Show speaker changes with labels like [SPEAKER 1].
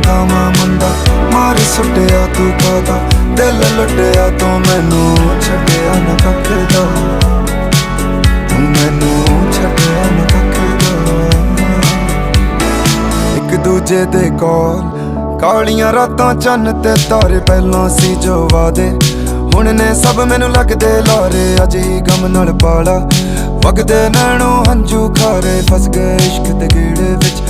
[SPEAKER 1] ਖਾਵਾਂ ਮੁੰਡਾ ਮਾਰ ਸੁੱਟਿਆ ਤੂੰ ਕਾਦਾ ਦਿਲ ਲੁੱਟਿਆ ਤੂੰ ਮੈਨੂੰ ਛੱਡਿਆ ਨਾ ਕੱਖ ਦਾ ਤੂੰ ਮੈਨੂੰ ਛੱਡਿਆ ਨਾ ਕੱਖ ਦਾ ਇੱਕ ਦੂਜੇ ਦੇ ਕੋਲ ਕਾਲੀਆਂ ਰਾਤਾਂ ਚੰਨ ਤੇ ਤਾਰੇ ਪਹਿਲਾਂ ਸੀ ਜੋ ਵਾਦੇ ਹੁਣ ਨੇ ਸਭ ਮੈਨੂੰ ਲੱਗਦੇ ਲਾਰੇ ਅੱਜ ਹੀ ਗਮ ਨਾਲ ਪਾਲਾ ਵਗਦੇ ਨੈਣੋਂ ਹੰਝੂ ਖਾਰੇ ਫਸ ਗਏ ਇਸ਼ਕ ਦੇ ਗੇੜੇ ਵਿੱਚ